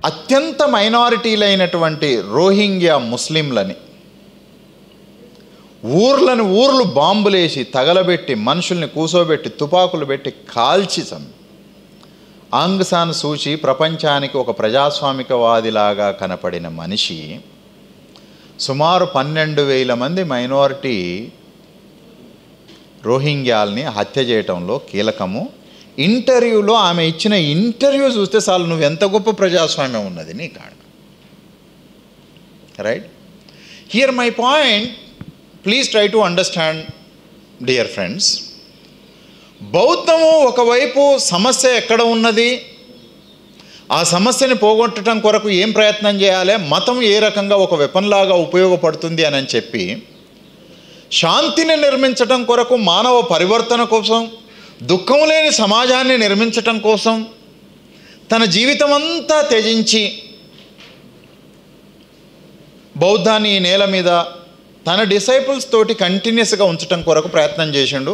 అత్యంత మైనారిటీలైనటువంటి రోహింగ్యా ముస్లింలని ఊర్లు బాంబులేసి తగలబెట్టి మనుషుల్ని కూసోబెట్టి తుపాకులు పెట్టి కాల్చి చంపి ఆంగ్ సాన్ సూచి ప్రపంచానికి ఒక ప్రజాస్వామికవాదిలాగా కనపడిన మనిషి సుమారు 12,000 మంది మైనారిటీ రోహింగ్యాల్ని హత్య చేయటంలో కీలకము. ఇంటర్వ్యూలో ఆమె ఇచ్చిన ఇంటర్వ్యూ చూస్తే చాలు నువ్వు ఎంత గొప్ప ప్రజాస్వామ్యం ఉన్నది నీ కాడ. Right, here my point, please try to understand dear friends. బౌద్ధము ఒకవైపు సమస్య ఎక్కడ ఉన్నది, ఆ సమస్యని పోగొట్టడం కొరకు ఏం ప్రయత్నం చేయాలి, మతం ఏ రకంగా ఒక వెపన్లాగా ఉపయోగపడుతుంది అని చెప్పి శాంతిని నిర్మించటం కొరకు, మానవ పరివర్తన కోసం, దుఃఖం లేని సమాజాన్ని నిర్మించటం కోసం తన జీవితం అంతా త్యజించి బౌద్ధాన్ని ఈ నేల మీద తన డిసైపుల్స్ తోటి కంటిన్యూస్గా ఉంచటం కొరకు ప్రయత్నం చేసిండు.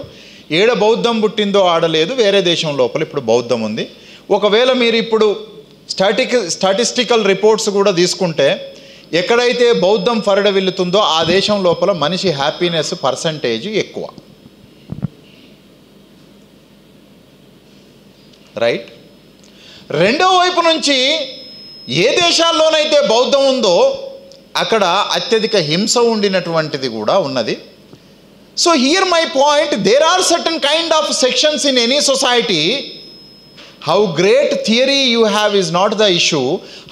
ఏడ బౌద్ధం పుట్టిందో ఆడలేదు, వేరే దేశం లోపల ఇప్పుడు బౌద్ధం ఉంది. ఒకవేళ మీరు ఇప్పుడు స్టాటిస్టికల్ రిపోర్ట్స్ కూడా తీసుకుంటే ఎక్కడైతే బౌద్ధం ఫరడవిల్లుతుందో ఆ దేశం లోపల మనిషి హ్యాపీనెస్ పర్సంటేజ్ ఎక్కువ. రైట్, రెండో వైపు నుంచి ఏ దేశాల్లోనైతే బౌద్ధం ఉందో అక్కడ అత్యధిక హింస ఉండినటువంటిది కూడా ఉన్నది. So here my point, there are certain kind of sections in any society. How great theory you have is not the issue,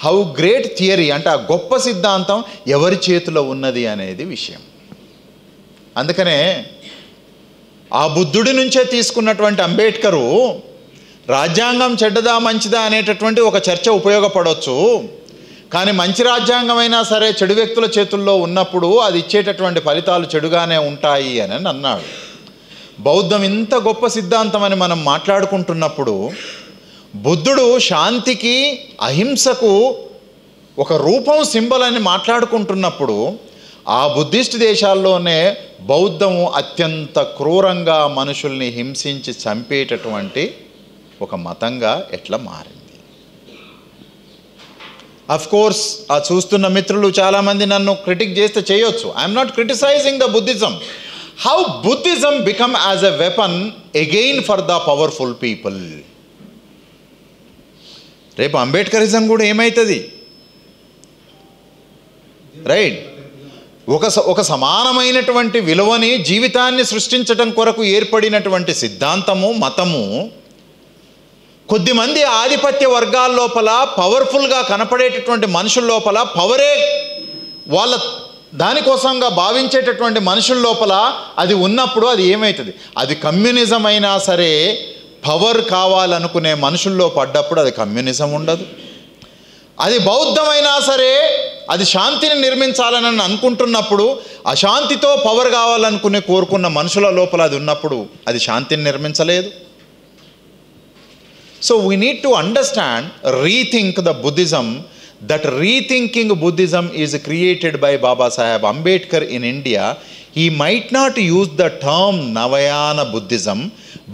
how great theory అంటే ఆ గొప్ప సిద్ధాంతం ఎవరి చేతిలో ఉన్నది అనేది విషయం. అందుకనే ఆ బుద్ధుడి నుంచే తీసుకున్నటువంటి అంబేద్కరు రాజ్యాంగం చెడ్డదా మంచిదా అనేటటువంటి ఒక చర్చ ఉపయోగపడవచ్చు, కానీ మంచి రాజ్యాంగం అయినా సరే చెడు వ్యక్తుల చేతుల్లో ఉన్నప్పుడు అది ఇచ్చేటటువంటి ఫలితాలు చెడుగానే ఉంటాయి అని అన్నాడు. బౌద్ధం ఇంత గొప్ప సిద్ధాంతం అని మనం మాట్లాడుకుంటున్నప్పుడు బుద్ధుడు శాంతికి అహింసకు ఒక రూపం, సింబల్ అని మాట్లాడుకుంటున్నప్పుడు ఆ బుద్ధిస్ట్ దేశాల్లోనే బౌద్ధము అత్యంత క్రూరంగా మనుషుల్ని హింసించి చంపేటటువంటి ఒక మతంగా ఎట్లా మారింది. అఫ్ కోర్స్ ఆ చూస్తున్న మిత్రులు చాలామంది నన్ను క్రిటిక్ చేస్తే చేయొచ్చు. I'm not criticizing the Buddhism. How Buddhism become as a weapon again for the powerful people. రేపు అంబేద్కరిజం కూడా ఏమవుతుంది? రైట్, ఒక సమానమైనటువంటి విలువని జీవితాన్ని సృష్టించటం కొరకు ఏర్పడినటువంటి సిద్ధాంతము, మతము కొద్దిమంది ఆధిపత్య వర్గాల లోపల పవర్ఫుల్గా కనపడేటటువంటి మనుషుల లోపల పవరే వాళ్ళ దానికోసంగా భావించేటటువంటి మనుషుల లోపల అది ఉన్నప్పుడు అది ఏమవుతుంది? అది కమ్యూనిజం అయినా సరే పవర్ కావాలనుకునే మనుషుల్లో పడ్డప్పుడు అది కమ్యూనిజం ఉండదు. అది బౌద్ధమైనా సరే అది శాంతిని నిర్మించాలని అనుకుంటున్నప్పుడు అశాంతితో పవర్ కావాలనుకునే కోరుకున్న మనుషుల లోపల అది ఉన్నప్పుడు అది శాంతిని నిర్మించలేదు. So we need to understand, rethink the Buddhism. That rethinking Buddhism is created by Baba Saheb Ambedkar in India. He might not use the term Navayana Buddhism,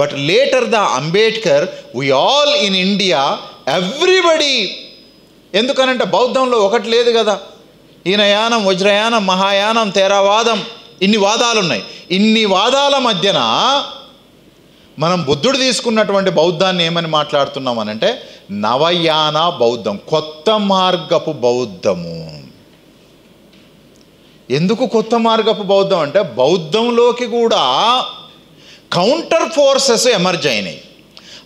but later the Ambedkar, we all in India, everybody, ఎందుకనంటే బౌద్ధంలో ఒకటి లేదు కదా, ఈనయానం, వజ్రయానం, మహాయానం, తేరావాదం, ఇన్ని వాదాలు ఉన్నాయి. ఇన్ని వాదాల మధ్యన మనం బుద్ధుడు తీసుకున్నటువంటి బౌద్ధాన్ని ఏమని మాట్లాడుతున్నాం అనంటే నవయాన బౌద్ధం, కొత్త మార్గపు బౌద్ధము. ఎందుకు కొత్త మార్గపు బౌద్ధం అంటే బౌద్ధంలోకి కూడా కౌంటర్ ఫోర్సెస్ ఎమర్జ్ అయినాయి.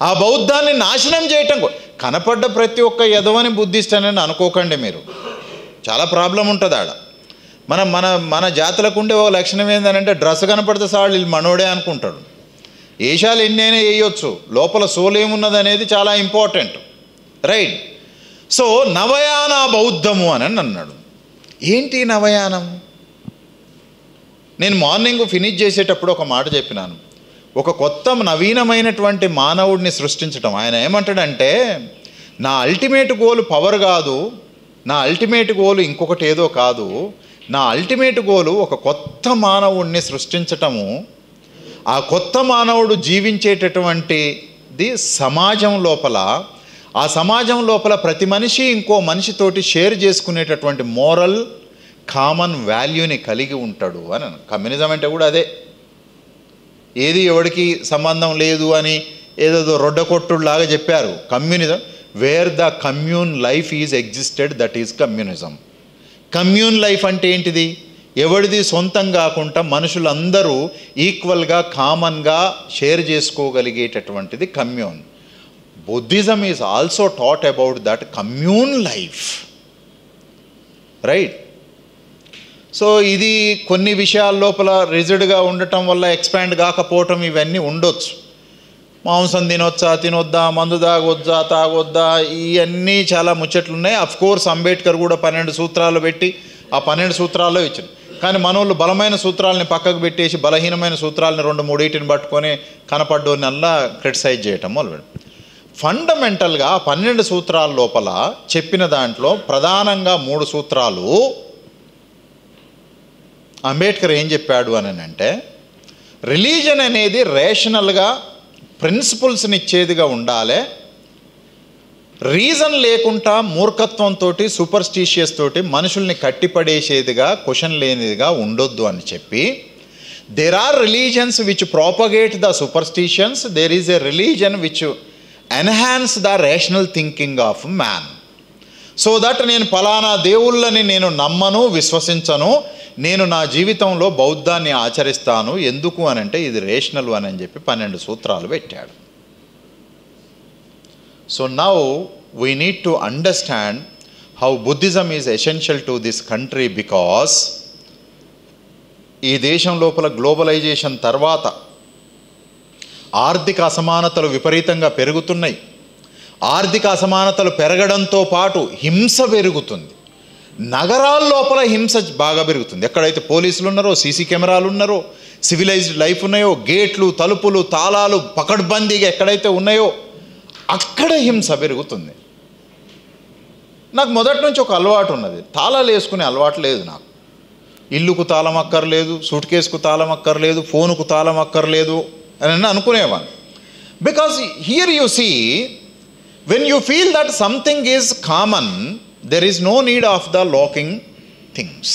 ఆ బౌద్ధాన్ని నాశనం చేయటం కనపడ్డ ప్రతి ఒక్క ఎదవని బుద్ధిస్ట్ అని అనుకోకండి మీరు, చాలా ప్రాబ్లం ఉంటుంది ఆడ. మన జాతులకు ఉండే ఒక లక్షణం ఏంటంటే డ్రెస్ కనపడితే సార్ వీళ్ళు మనోడే అనుకుంటాడు. ఏషాలు ఎన్నైనా వేయొచ్చు, లోపల సోల్ ఏమున్నది అనేది చాలా ఇంపార్టెంట్. రైట్, సో నవయాన బౌద్ధము అని అన్నాడు. ఏంటి నవయానం? నేను మార్నింగ్ ఫినిష్ చేసేటప్పుడు ఒక మాట చెప్పినాను, ఒక కొత్త నవీనమైనటువంటి మానవుడిని సృష్టించటం. ఆయన ఏమంటాడంటే నా అల్టిమేట్ గోల్ పవర్ కాదు, నా అల్టిమేట్ గోల్ ఇంకొకటి ఏదో కాదు, నా అల్టిమేట్ గోలు ఒక కొత్త మానవుడిని సృష్టించటము. ఆ కొత్త మానవుడు జీవించేటటువంటిది సమాజం లోపల ఆ సమాజం లోపల ప్రతి మనిషి ఇంకో మనిషితోటి షేర్ చేసుకునేటటువంటి మోరల్ కామన్ వాల్యూని కలిగి ఉంటాడు అని. కమ్యూనిజం అంటే కూడా అదే. ఏది ఎవరికి సంబంధం లేదు అని ఏదో రొడ్డకొట్టులాగా చెప్పారు. Communism where the commune life is existed, that is communism. Commune life అంటే ఏంటిది? ఎవరిది సొంతం కాకుండా మనుషులందరూ ఈక్వల్గా కామన్గా షేర్ చేసుకోగలిగేటటువంటిది commune. Buddhism is also taught about that commune life, right? So ఇది కొన్ని విషయాల లోపల రిజిడ్గా ఉండటం వల్ల ఎక్స్పాండ్ కాకపోవటం ఇవన్నీ ఉండొచ్చు. మాంసం తినొచ్చా, తినొద్దా, మందు తాగొద్దా, ఇవన్నీ చాలా ముచ్చట్లు ఉన్నాయి. అఫ్కోర్స్ అంబేద్కర్ కూడా 12 సూత్రాలు పెట్టి ఆ 12 సూత్రాల్లో ఇచ్చారు. కానీ మనోళ్ళు బలమైన సూత్రాలని పక్కకు పెట్టేసి బలహీనమైన సూత్రాలని 2-3 పట్టుకొని కనపడ్డోనల్లా క్రిటిసైజ్ చేయటం మొదలు. ఫండమెంటల్గా 12 సూత్రాల లోపల చెప్పిన దాంట్లో ప్రధానంగా 3 సూత్రాలు అంబేద్కర్ ఏం చెప్పాడు అని అంటే, రిలీజన్ అనేది రేషనల్గా ప్రిన్సిపల్స్ని ఇచ్చేదిగా ఉండాలి, రీజన్ లేకుండా మూర్ఖత్వంతో సూపర్స్టిషియస్ తోటి మనుషుల్ని కట్టిపడేసేదిగా క్వశ్చన్ లేనిదిగా ఉండొద్దు అని చెప్పి, there are religions which propagate the superstitions, there is a religion which enhance the rational thinking of man. So that నేను ఫలానా దేవుళ్ళని నేను నమ్మను, విశ్వసించను, నేను నా జీవితంలో బౌద్ధాన్ని ఆచరిస్తాను. ఎందుకు అనంటే ఇది రేషనల్ అని చెప్పి 12 సూత్రాలు పెట్టాడు. So now we need to understand how Buddhism is essential to this country, because ఈ దేశం లోపల గ్లోబలైజేషన్ తర్వాత ఆర్థిక అసమానతలు విపరీతంగా పెరుగుతున్నాయి. ఆర్థిక అసమానతలు పెరగడంతో పాటు హింస పెరుగుతుంది. నగరాల లోపల హింస బాగా పెరుగుతుంది. ఎక్కడైతే పోలీసులు ఉన్నారో, సీసీ కెమెరాలు ఉన్నారో, సివిలైజ్డ్ లైఫ్ ఉన్నాయో, గేట్లు, తలుపులు, తాళాలు పకడ్బందీగా ఎక్కడైతే ఉన్నాయో అక్కడ హింస పెరుగుతుంది. నాకు మొదటి నుంచి ఒక అలవాటు ఉన్నది, తాళాలు వేసుకునే అలవాటు లేదు నాకు. ఇల్లుకు తాళం అక్కర్లేదు, సూట్ కేసుకు తాళం అక్కర్లేదు, ఫోనుకు తాళం అక్కర్లేదు అని అనుకునేవాడిని. Because here you see, when you feel that something is common, there is no need of the locking things.